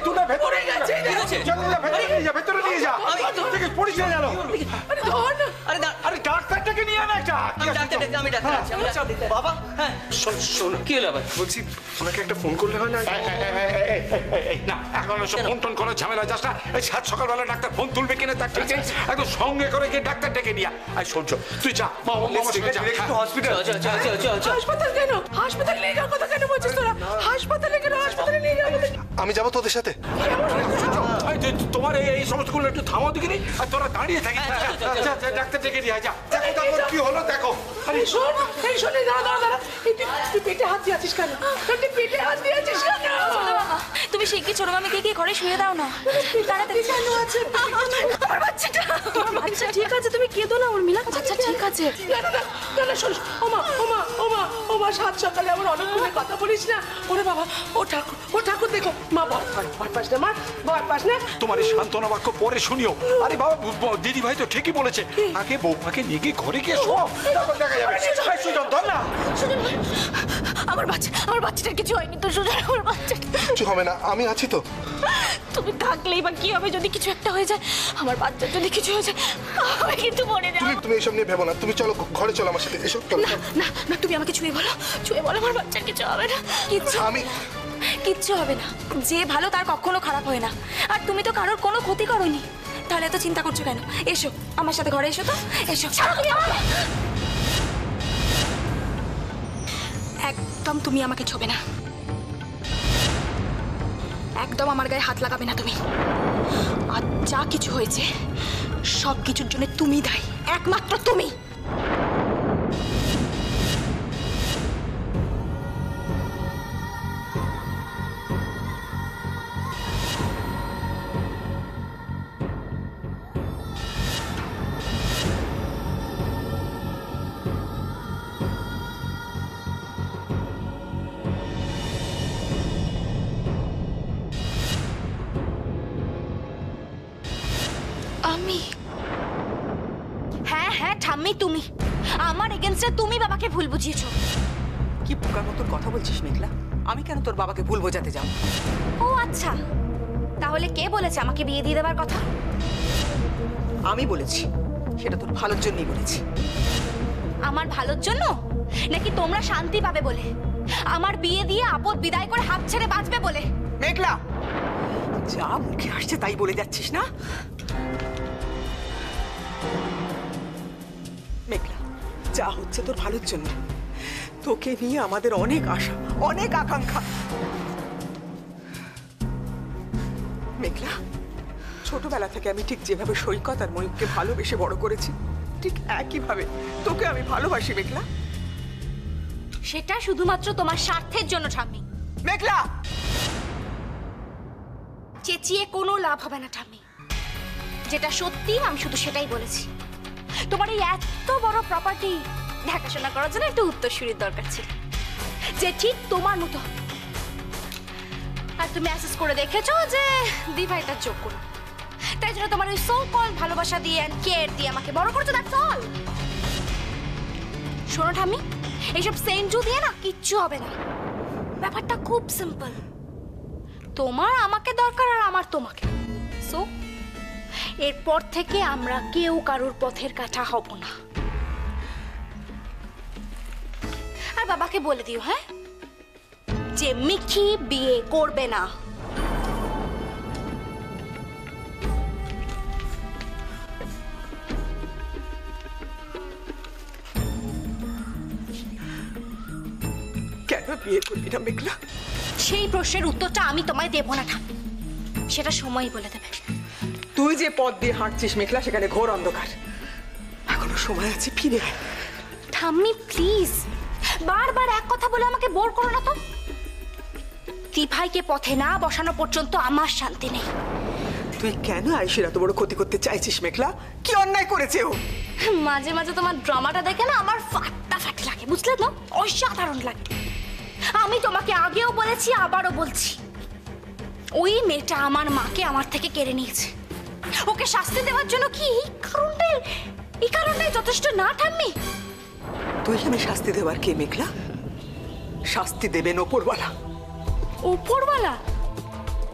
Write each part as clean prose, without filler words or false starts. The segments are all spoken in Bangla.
তুলে ভেতরে গেছে, ভেতরে নিয়ে যা, পুলিশ নিয়ে গেল। আরে ডাক্তারটাকে নিয়ে আনা একটা। আমি ডাক্তার আছি। বাবা হ্যাঁ শোন কি হলো আবার? বলছি ওনাকে একটা ফোন করলে হয় না? না এখন ওসব ফোন টোন করার ঝামেলা যাস না। এই সাত সকালবেলা ডাক্তার ফোন তুলবে কিনা তার ঠিক আছে, একদম সঙ্গে করে গিয়ে ডাক্তার ডেকে নিয়ে আয়। শোন তুই যা হাসপাতাল কেন? হাসপাতাল নিয়ে যাওয়ার কথা কেন বলছিস তোরা? হাসপাতালে কেন? হাসপাতালে নিয়ে যাওয়ার কথা। আমি যাবো তোদের সাথে। তোমার এই সমস্ত গুলো একটু থামাও দেখিনি, আর তোরা দাঁড়িয়ে থাকিস। ডাক্তার ডেকে নিয়ে যা। কি হলো দেখো। আরে শোন, এই শোন, দাঁড়া। তুই পেটে হাত দিয়ে আছিস কেন? তুই পেটে হাত দিয়ে আছিস কেন? তুমি শিগগির ছোট মামিকে গিয়ে ঘরে শুয়ে দাও না। তাড়াতাড়ি কেন আছে? আমার বাচ্চাটা, তোমার বাচ্চা ঠিক আছে, তুমি কেঁদো না উর্মিলা। আচ্ছা ঠিক আছে। না শোন, ওমা সাত সকালে আমার অনেকক্ষণে কথা বলিস না। ওরে বাবা, ও ঠাকুর দেখো। মা ভয় পাস না, মা ভয় পাস না। তোমার এই সান্ত্বনা বাক্য পরে শুনিও। আরে বাবা দিদি ভাই তো ঠিকই বলেছে, আগে বৌমাকে নিয়ে গিয়ে ঘরে গিয়ে শোও, তারপর দেখা যাবে। সুজন ধর না। আমার বাচ্চাটার কিছু হয়নি তো সুজন, আমার বাচ্চাটা কিছু হবে না, আমি আছি তো। তুমি থাকলেই বা কি হবে যদি কিছু একটা হয়ে যায়? আমার বাচ্চার যদি কিছু হয়ে যায় আমি কিন্তু মরে যাবো। তুমি এইসব নিয়ে ভেবো না, তুমি চলো ঘরে চলো আমার সাথে। এসব না তুমি আমাকে ছুঁয়ে বলো আমার বাচ্চার কিছু হবে না। কিচ্ছু হবে না। যে ভালো তার কখনো খারাপ হয় না। আর তুমি তো কারোর কোনো ক্ষতি করোনি, তাহলে এত চিন্তা করছো কেন? এসো আমার সাথে ঘরে, এসো তো, এসো। একদম তুমি আমাকে ছোবে না, একদম আমার গায়ে হাত লাগাবে না তুমি। আর যা কিছু হয়েছে সব কিছুর জন্য তুমি দায়ী, একমাত্র তুমি। হ্যাঁ ঠাম্মি, তুমি আমার এগেইনস্টে তুমি বাবাকে ভুল বুঝিয়েছো। কি বোকার মতন কথা বলছিস মেঘলা? আমি কেন তোর বাবাকে ভুল বোঝাতে যাব? ও আচ্ছা, তাহলে কে বলেছে আমাকে বিয়ে দিয়ে দেওয়ার কথা? আমি বলেছি, সেটা তোর ভালোর জন্যই বলেছি। আমার ভালোর জন্য নাকি তোমরা শান্তি পাবে বলে? আমার বিয়ে দিয়ে আপদ বিদায় করে হাত ছেড়ে বাঁচবে বলে? মেঘলা, যা মুখে আসছে তাই বলে যাচ্ছিস না? মেঘলা, যা হচ্ছে তোর ভালোর জন্য। তোকে নিয়ে আমাদের অনেক আশা, অনেক আকাঙ্ক্ষা। মেঘলা, ছোটবেলা থেকে আমি ঠিক যেভাবে সৈকত আর ময়ূরকে ভালোবেসে বড় করেছি, ঠিক একইভাবে তোকে আমি ভালোবাসি মেঘলা। সেটা শুধুমাত্র তোমার স্বার্থের জন্য ঠাম্মি। মেঘলা, চেঁচিয়ে কোনো লাভ হবে না ঠাম্মি। যেটা সত্যি আমি শুধু সেটাই বলেছি। তোমার এই এত বড় প্রপার্টি দেখাশোনা করার জন্য একটু উত্তরসূরির দরকার ছিল, যে ঠিক তোমার মতো। আর তুমি অ্যাসেস করে দেখেছো যে দিভাই তার যোগ্য না, তাই জন্য তোমার ওই সো কল ভালোবাসা দিয়ে এন্ড কেয়ার দিয়ে আমাকে বড় করছো। That's all. শোনো ঠাম্মি, এইসব সেন্টু দিয়ে না কিচ্ছু হবে না। ব্যাপারটা খুব সিম্পল। তোমার আমাকে দরকার আর আমার তোমাকে। সো এরপর থেকে আমরা কেউ কারোর পথের কাঁটা হব না। আর বাবাকে বলে দিও হ্যাঁ, যে মিঠি বিয়ে করবে না। কেন বিয়ে করবি না মেঘলা? সেই প্রশ্নের উত্তরটা আমি তোমায় দেব না ঠাম্মি, সেটা সময়ই বলে দেবে। তুই যে পথ দিয়ে হাঁটছিস মেঘলা, সেখানে ঘোর অন্ধকার। এখনো সময় আছে, ফিরে আয়। ঠাম্মি প্লিজ, বারবার এক কথা বলে আমাকে বোর করো না তো। দিভাইকে পথে না বসানো পর্যন্ত আমার শান্তি নেই। তুই কেন আয়ুষের এত বড় ক্ষতি করতে চাইছিস মেঘলা? কি অন্যায় করেছে ও? মাঝে মাঝে তোমার ড্রামাটা দেখে না আমার ফাটাফাটি লাগে, বুঝলে তো? অসাধারণ লাগে। আমি তোমাকে আগেও বলেছি, আবারও বলছি, ওই মেয়েটা আমার মাকে আমার থেকে কেড়ে নিয়েছে। ওকে শাস্তি দেওয়ার জন্য কি এই কারণটাই যথেষ্ট না ঠাম্মি? তুই আমি শাস্তি দেওয়ার কে মেঘলা? শাস্তি দেবেন ওপরওয়ালা। ওপরওয়ালা?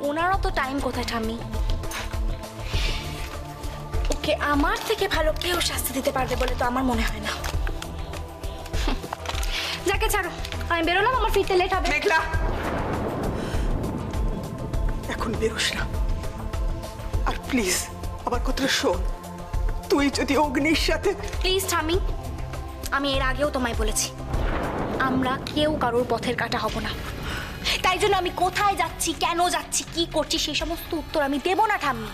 ওনারও তো টাইম কোথায় ঠাম্মি? ওকে আমার থেকে ভালো কেউ শাস্তি দিতে পারবে বলে তো আমার মনে হয় না। যাকে ছাড়ো, আমি বেরোলাম, আমার ফিরতে লেট হবে। মেঘলা, এখন বেরোস না। আর প্লিজ আমার কথাটা শোন, তুই যদি অগ্নির সাথে... প্লিজ ঠাম্মি, আমি এর আগেও তোমায় বলেছি আমরা কেউ কারোর পথের কাটা হব না। তাই জন্য আমি কোথায় যাচ্ছি, কেন যাচ্ছি, কি করছি সেই সমস্ত উত্তর আমি দেব না ঠাম্মি।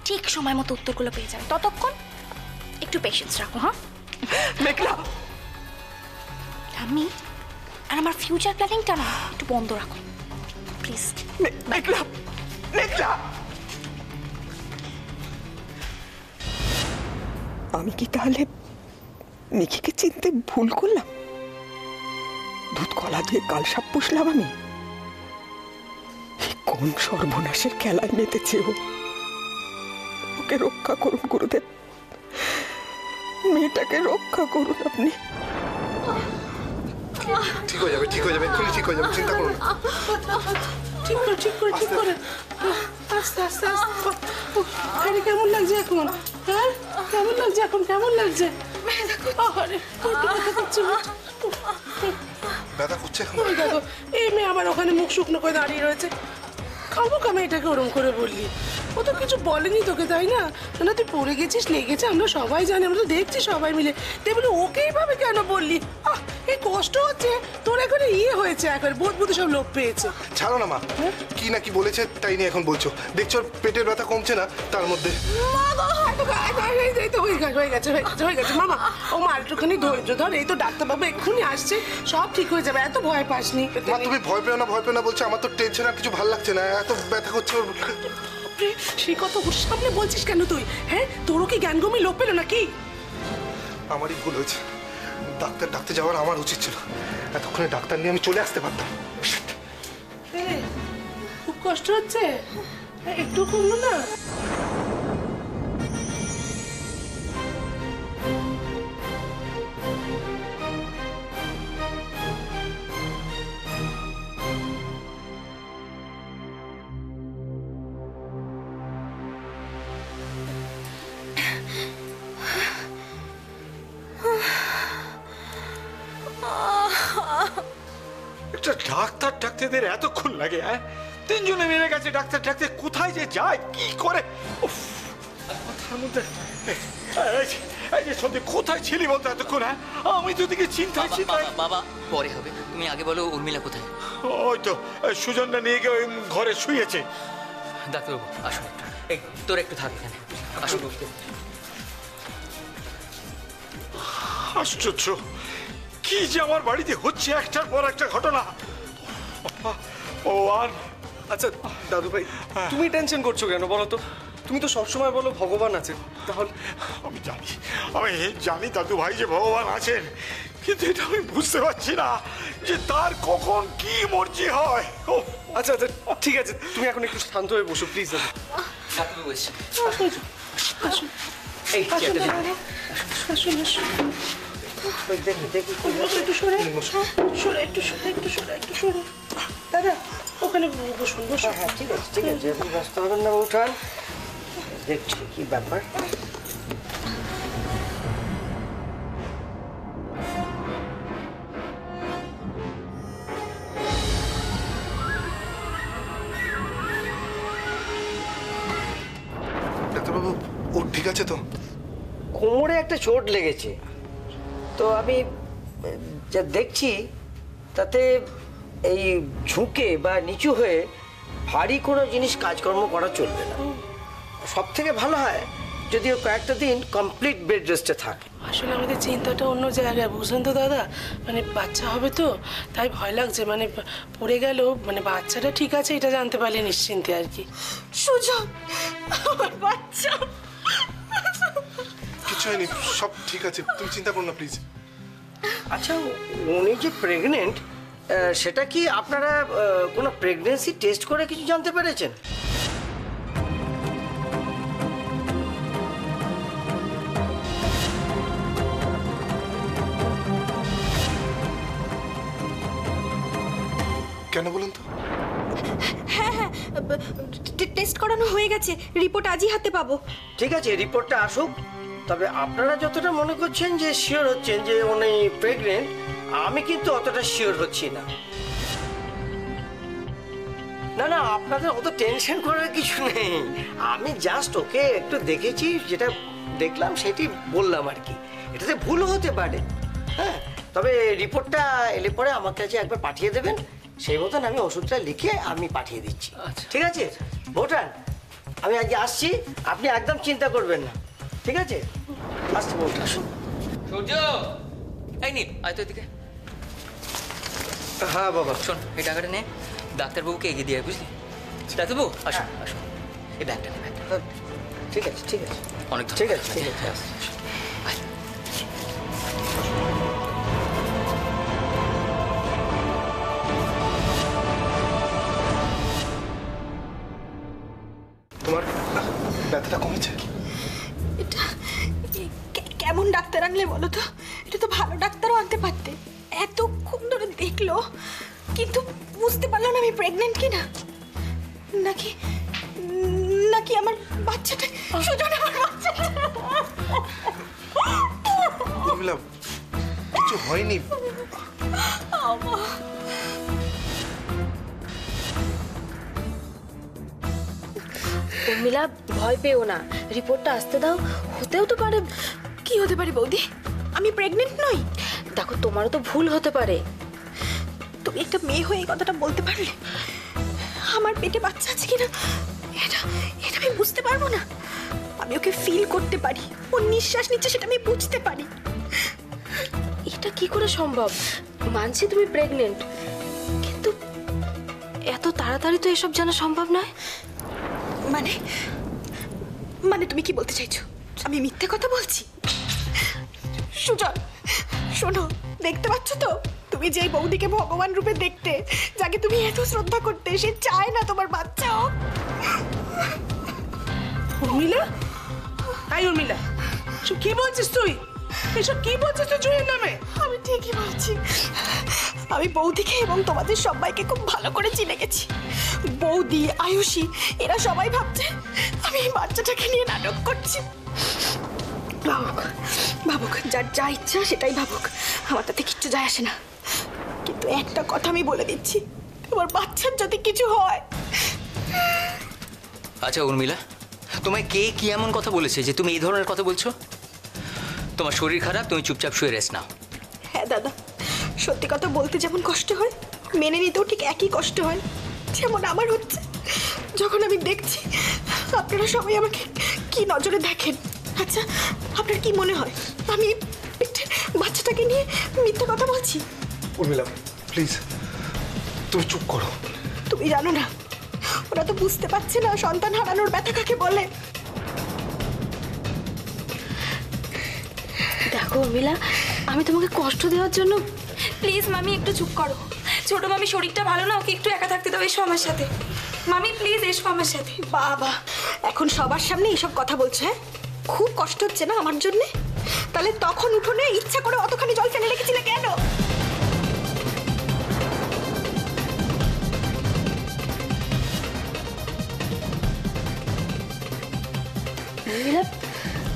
ঠিক সময় মতো উত্তরগুলো পেয়ে যাবে, ততক্ষণ একটু পেশেন্স রাখো। হ্যাঁ মেঘলা, ঠাম্মি, আর আমার ফিউচার প্ল্যানিংটা না একটু বন্ধ রাখো প্লিজ। মেঘলা, মেঘলা, আমি কি তাহলে নিখিকে চিনতে ভুল করলাম? দুধ কলা দিয়ে কালসাপ পুষলাম আমি। কোন সর্বনাশের খেলায় মেতেছে ও। ওকে রক্ষা করুন গুরুদেব, মেয়েটাকে রক্ষা করুন আপনি। ঠিক হয়ে যাবে, ঠিক হয়ে যাবে, এক্ষুনি ঠিক হয়ে যাবে, চিন্তা করুন না। ঠিক করে ঠিক করে ঠিক করে আস্তে আস্তে আস্তে। আরে কেমন লাগছে এখন? হ্যাঁ কেমন লাগছে এখন? কেমন লাগছে? আরে বড্ড ব্যথা করছে। ব্যথা করছে এখন? ওই দেখো, এই মেয়ে আবার ওখানে মুখ শুকনো করে দাঁড়িয়ে রয়েছে। খাবো কামে এটাকে ওরম করে বললি? ও তো কিছু বলেনি তোকে, তাই না? না তুই পড়ে গেছিস, লেগেছে, আমরা সবাই জানি, আমরা তো দেখছি সবাই মিলে। তুই বলি ওকে এইভাবে কেন বললি? এই কষ্ট হচ্ছে তোর, এখন হয়েছে, এখন বোধ বুধ সব লোক পেয়েছে। ছাড়ো না মা, কি না কি বলেছে তাই নিয়ে এখন বলছো। দেখছো ওর পেটের ব্যথা কমছে না, তার মধ্যে এই তো হয়ে গেছে হয়ে গেছে হয়ে গেছে হয়ে গেছে। মামা, ও মা একটুখানি ধৈর্য ধর, এই তো ডাক্তারবাবু এক্ষুনি আসছে, সব ঠিক হয়ে যাবে, এত ভয় পাসনি। মা তুমি ভয় পেও না, ভয় পেও না বলছো। আমার তো টেনশন আর কিছু ভালো লাগছে না, এত ব্যথা করছে ওর। সেই কথা ওর সামনে বলছিস কেন তুই? হ্যাঁ তোরও কি জ্ঞান গমি লোপ পেলো নাকি? আমারই ভুল হয়েছে, ডাক্তার ডাকতে যাওয়ার আমার উচিত ছিল। এতক্ষণে ডাক্তার নিয়ে আমি চলে আসতে পারতাম। খুব কষ্ট হচ্ছে, একটু কমলো না? একটা ডাক্তার ডাক্তারদের এতক্ষণ লাগে? হ্যাঁ, তিনজনে মিলে গেছে ডাক্তার ডাক্তার, কোথায় যে যায় কি করে? উফ, মাথার মধ্যে এই যে সন্দীপ, কোথায় ছিলি বলতো এতক্ষণ? হ্যাঁ, আমি তো দিকে চিন্তায় চিন্তায়। বাবা পরে হবে, তুমি আগে বলো উর্মিলা কোথায়? ওই তো সুজনটা নিয়ে গিয়ে ওই ঘরে শুয়েছে। ডাক্তারবাবু আসুন একটু, এই তোর একটু থাক এখানে, আসুন। আশ্চর্য, কি যে আমার বাড়িতে হচ্ছে একটার পর একটা ঘটনা। ও আর আচ্ছা দাদু ভাই, তুমি টেনশন করছো কেন বলো তো? তুমি তো সবসময় বলো ভগবান আছে, তাহলে? আমি জানি দাদু ভাই যে ভগবান আছেন, কিন্তু এটা আমি বুঝতে পারছি না যে তার কখন কি মর্জি হয়। আচ্ছা আচ্ছা ঠিক আছে, তুমি এখন একটু শান্ত হয়ে বসো প্লিজ দাদু। ডাক্তারবাবু এসছে। আসুন এই আসুন চেয়ারটা দাদা, আসুন আসুন। দেখি দেখি। একটু সরে সরে একটু সরে একটু সরে একটু সরে। দাদা ওখানে বসুন বসুন। হ্যাঁ ঠিক আছে ঠিক আছে, আপনি ব্যস্ত হবেন না, উঠান, দেখছি কি ব্যাপার। ডাক্তারবাবু ও ঠিক আছে তো? কোমরে একটা চোট লেগেছে, তো আমি যা দেখছি তাতে এই ঝুঁকে বা নিচু হয়ে ভারী কোনো জিনিস কাজকর্ম করা চলবে না। সব থেকে ভালো হয় যদি ও কয়েকটা দিন কমপ্লিট বেড রেস্টে থাকে। আসলে আমাদের চিন্তাটা অন্য জায়গায়, বুঝলেন তো দাদা, মানে বাচ্চা হবে তো তাই ভয় লাগছে, মানে পড়ে গেল, মানে বাচ্চাটা ঠিক আছে এটা জানতে পারলে নিশ্চিন্তে আর কি। সুজন, আমার বাচ্চা। কিছু হয়নি, সব ঠিক আছে, তুমি চিন্তা করো না প্লিজ। আচ্ছা উনি যে প্রেগনেন্ট, সেটা কি আপনারা কোনো প্রেগনেন্সি টেস্ট করে কিছু জানতে পেরেছেন? কেন বলুন তো? হ্যাঁ হ্যাঁ টেস্ট করানো হয়ে গেছে, রিপোর্ট আজই হাতে পাবো। ঠিক আছে, রিপোর্টটা আসুক। তবে আপনারা যতটা মনে করছেন যে শিওর হচ্ছেন যে উনি প্রেগনেন্ট, আমি কিন্তু অতটা শিওর হচ্ছি না। না না, আপনাদের অত টেনশন করার কিছু নেই। আমি জাস্ট ওকে একটু দেখেছি, যেটা দেখলাম সেটি বললাম আর কি। এটাতে ভুলও হতে পারে। হ্যাঁ, তবে রিপোর্টটা এলে পরে আমার কাছে একবার পাঠিয়ে দেবেন, সেই মতন আমি ওষুধটা লিখে আমি পাঠিয়ে দিচ্ছি। ঠিক আছে ভোটান, আমি আজকে আসছি, আপনি একদম চিন্তা করবেন না। ঠিক আছে, আসছি ভোটান। আসুন। সূর্য, এই নীল, আয় তো এদিকে। হ্যাঁ বাবা। শোন, এই টাকাটা নে, ডাক্তারবাবুকে এগিয়ে দিয়ে আয়, বুঝলি? ডাক্তারবাবু আসুন আসুন, এই ব্যাগটা নে, ব্যাগটা। ঠিক আছে ঠিক আছে অনেক ঠিক আছে ঠিক আছে, আসছি। আয়। তোমার ব্যথাটা কমেছে? এটা কেমন ডাক্তার আনলে বলো তো? এটা তো ভালো ডাক্তারও আনতে পারতে। এতক্ষণ ধরে দেখলো কিন্তু বুঝতে পারলো না আমি প্রেগনেন্ট কিনা, নাকি নাকি আমার বাচ্চাটা সুজন, আমার বাচ্চাটা। উর্মিলা, কিছু হয়নি। উর্মিলা, ভয় পেও না, রিপোর্টটা আসতে দাও। হতেও তো পারে। কি হতে পারে বৌদি? আমি প্রেগনেন্ট নই। দেখো, তোমারও তো ভুল হতে পারে। তুমি একটা মেয়ে হয়ে এই কথাটা বলতে পারলে? আমার পেটে বাচ্চা আছে কিনা এটা এটা আমি বুঝতে পারবো না? আমি ওকে ফিল করতে পারি, ওর নিঃশ্বাস নিচ্ছে সেটা আমি বুঝতে পারি। এটা কি করে সম্ভব? মানছি তুমি প্রেগনেন্ট, কিন্তু এত তাড়াতাড়ি তো এসব জানা সম্ভব নয়। মানে মানে তুমি কি বলতে চাইছো? আমি মিথ্যে কথা বলছি? সুজন শোনো, দেখতে পাচ্ছ তো তুমি যে বৌদিকে ভগবান রূপে দেখতে, যাকে তুমি এত শ্রদ্ধা করতে, সে চায় না তোমার বাচ্চা হোক। উর্মিলা, হাই উর্মিলা, সব কি বলছিস তুই? এসব কি বলছিস তুই জুয়ের নামে? আমি ঠিকই বলছি। আমি বৌদিকে এবং তোমাদের সবাইকে খুব ভালো করে চিনে গেছি। বৌদি, আয়ুষী, এরা সবাই ভাবছে আমি এই বাচ্চাটাকে নিয়ে নাটক করছি। ভাবুক ভাবুক, যার যা ইচ্ছা সেটাই ভাবুক, আমার তাতে কিচ্ছু যায় আসে না। কিন্তু একটা কথা আমি বলে দিচ্ছি, তোমার বাচ্চার যদি কিছু হয়। আচ্ছা উর্মিলা, তোমায় কে কি এমন কথা বলেছে যে তুমি এই ধরনের কথা বলছো? তোমার শরীর খারাপ, তুমি চুপচাপ শুয়ে রেস্ট নাও। হ্যাঁ দাদা, সত্যি কথা বলতে যেমন কষ্ট হয়, মেনে নিতেও ঠিক একই কষ্ট হয়, যেমন আমার হচ্ছে। যখন আমি দেখছি আপনারা সবাই আমাকে কি নজরে দেখেন। আচ্ছা, আপনার কি মনে হয় আমি পেটে বাচ্চাটাকে নিয়ে মিথ্যে কথা বলছি? উর্মিলা প্লিজ, তুমি চুপ করো। তুমি জানো না, ওরা তো বুঝতে পারছে না সন্তান হারানোর ব্যথা কাকে বলে। দেখো উর্মিলা, আমি তোমাকে কষ্ট দেওয়ার জন্য। প্লিজ মামি, একটু চুপ করো। ছোট মামি শরীরটা ভালো না, ওকে একটু একা থাকতে দাও। এসো আমার সাথে মামি, প্লিজ এসো আমার সাথে। বাবা, এখন সবার সামনে এইসব কথা বলছে? হ্যাঁ, খুব কষ্ট হচ্ছে না আমার জন্যে? তাহলে তখন উঠোনে ইচ্ছা করে অতখানি জল ফেলে রেখেছিলে কেন? উর্মিলা,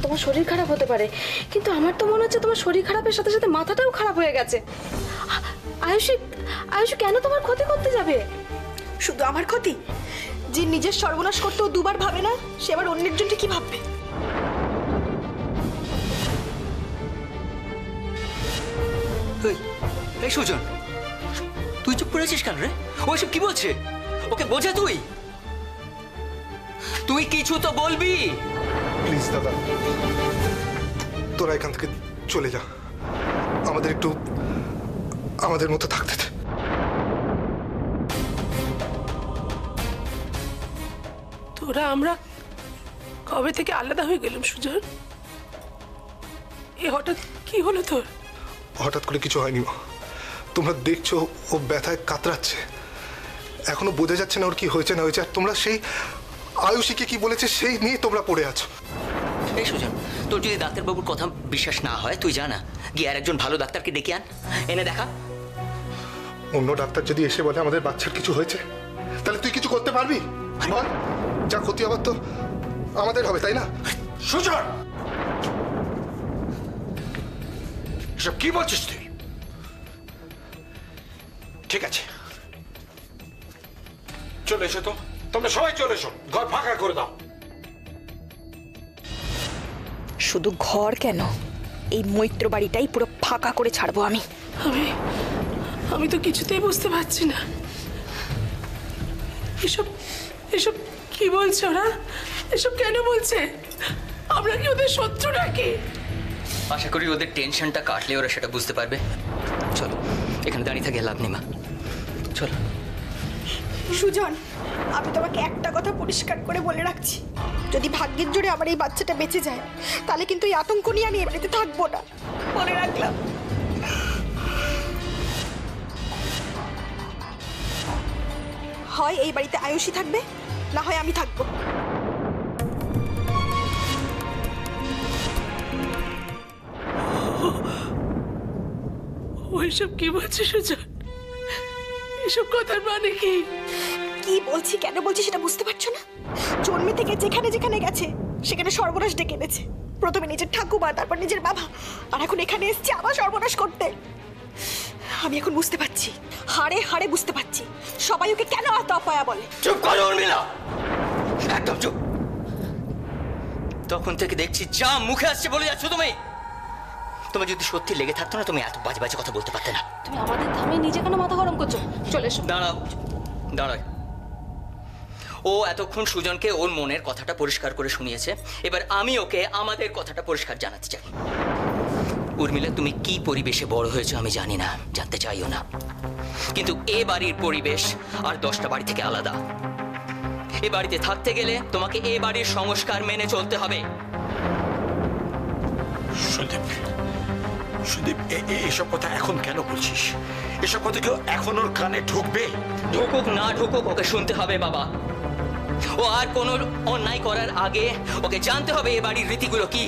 তোমার শরীর খারাপ হতে পারে, কিন্তু আমার তো মনে হচ্ছে তোমার শরীর খারাপের সাথে সাথে মাথাটাও খারাপ হয়ে গেছে। আয়ুষী, আয়ুষী কেন তোমার ক্ষতি করতে যাবে? শুধু আমার ক্ষতি? যে নিজের সর্বনাশ করতেও দুবার ভাবে না, সে আবার অন্যের জন্য কি ভাববে? এই সুজন, তুই চুপ করে আছিস কেন রে? ও এসব কি বলছে? ওকে বোঝা তুই, তুই কিছু তো বলবি। প্লিজ দাদা, তোরা এখান থেকে চলে যা, আমাদের একটু আমাদের মতো থাকতে দে। তোরা আমরা কবে থেকে আলাদা হয়ে গেলাম সুজন? এ হঠাৎ কি হলো তোর? হঠাৎ করে কিছু হয়নি মা, তোমরা দেখছো ও ব্যথায় কাতরাচ্ছে, এখনো বোঝা যাচ্ছে না ওর কি হয়েছে না হয়েছে, আর তোমরা সেই আয়ুষীকে কি বলেছে সেই নিয়ে তোমরা পড়ে আছো। এই সুজন, তোর যদি ডাক্তারবাবুর কথা বিশ্বাস না হয়, তুই জানা গিয়ে আর একজন ভালো ডাক্তারকে ডেকে আন, এনে দেখা। অন্য ডাক্তার যদি এসে বলে আমাদের বাচ্চার কিছু হয়েছে, তাহলে তুই কিছু করতে পারবি? বল, যা ক্ষতি হবার তো আমাদের হবে, তাই না? সুজন, এসব কি বলছিস তুই? ঠিক আছে, চলে এসো তো, তোমরা সবাই চলে এসো, ঘর ফাঁকা করে দাও। শুধু ঘর কেন, এই মৈত্র বাড়িটাই পুরো ফাঁকা করে ছাড়বো আমি। আমি তো কিছুতেই বুঝতে পারছি না এসব এসব কি বলছে ওরা, এসব কেন বলছে? আমরা কি ওদের শত্রু নাকি? আশা করি ওদের টেনশনটা কাটলে ওরা সেটা বুঝতে পারবে। চলো, এখানে দাঁড়িয়ে থাকে লাভ নেই মা, চলো। সুজন, আমি তোমাকে একটা কথা পরিষ্কার করে বলে রাখছি, যদি ভাগ্যের জোরে আমার এই বাচ্চাটা বেঁচে যায় তাহলে কিন্তু এই আতঙ্ক নিয়ে আমি এ বাড়িতে থাকবো না, বলে রাখলাম। হয় এই বাড়িতে আয়ুষী থাকবে, না হয় আমি থাকবো। ওইসব কি বলছে সুজন? এসব কথার মানে কি? কি বলছি, কেন বলছি সেটা বুঝতে পারছো না? জন্মে থেকে যেখানে যেখানে গেছে সেখানে সর্বনাশ ডেকে এনেছে। প্রথমে নিজের ঠাকুমা, তারপর নিজের বাবা, আর এখন এখানে এসছে আবার সর্বনাশ করতে। আমি এখন বুঝতে পারছি, হাড়ে হাড়ে বুঝতে পারছি সবাই ওকে কেন এত অপয়া বলে। চুপ করো উর্মিলা, একদম চুপ। তখন থেকে দেখছি যা মুখে আসছে বলে যাচ্ছ তুমি। তোমার যদি সত্যি লেগে থাকতো না তুমি এত বাজে বাজে কথা বলতে পারতে না। তুমি আমাদের থামিয়ে নিজে কেন মাথা গরম করছো? চলে এসো। দাঁড়াও, দাঁড়াও। ও এতক্ষণ সুজনকে ওর মনের কথাটা পরিষ্কার করে শুনিয়েছে, এবার আমি ওকে আমাদের কথাটা পরিষ্কার জানাতে চাই। উর্মিলা, তুমি কি পরিবেশে বড় হয়েছো আমি জানি না, জানতে চাইও না, কিন্তু এ বাড়ির পরিবেশ আর 10টা বাড়ি থেকে আলাদা। এ বাড়িতে থাকতে গেলে তোমাকে এ বাড়ির সংস্কার মেনে চলতে হবে। সুদীপ, সুদীপ, এসব কথা এখন কেন বলছিস? এসব কথা কেউ এখন ওর কানে ঢুকবে? ঢুকুক না ঢুকুক ওকে শুনতে হবে বাবা। ও আর কোনো অন্যায় করার আগে ওকে জানতে হবে এ বাড়ির রীতিগুলো কি।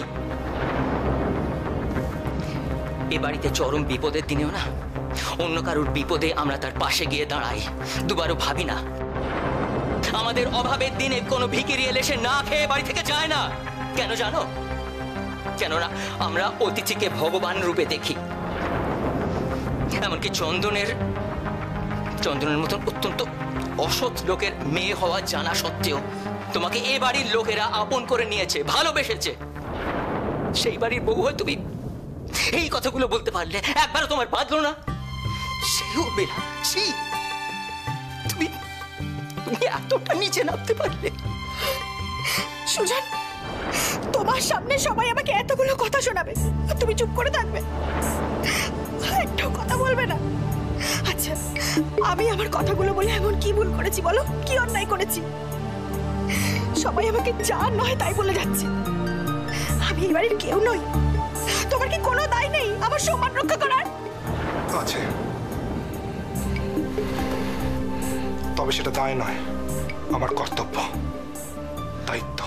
এ বাড়িতে চরম বিপদের দিনেও না অন্য কারোর বিপদে আমরা তার পাশে গিয়ে দাঁড়াই, দুবারও ভাবি না। আমাদের অভাবের দিনে কোনো ভিখিরি এলে সে না খেয়ে বাড়ি থেকে যায় না। কেন জানো? কেননা আমরা অতিথিকে ভগবান রূপে দেখি। এমনকি চন্দনের মতন অত্যন্ত অসৎ লোকের মেয়ে হওয়া জানা সত্ত্বেও তোমাকে এ বাড়ির লোকেরা আপন করে নিয়েছে, ভালোবেসেছে। সেই বাড়ির বউ হয়ে তুমি এই কথাগুলো বলতে পারলে একবারও তোমার বাঁধলো না? তুমি তুমি এতটা নিচে নামতে পারলে? সুজন, তোমার সামনে সবাই আমাকে এতগুলো কথা শোনাবে, আর তুমি চুপ করে থাকবে, একটাও কথা বলবে না? আচ্ছা, আমি আমার কথাগুলো বলে এমন কি ভুল করেছি বলো? কি অন্যায় করেছি? সবাই আমাকে যা নয় তাই বলে যাচ্ছে। আমি এই বাড়ির কেউ নই। তোমার কি কোনো দায় নেই আমার সম্মান রক্ষা করার? আছে, তবে সেটা দায় নয়, আমার কর্তব্য, দায়িত্ব।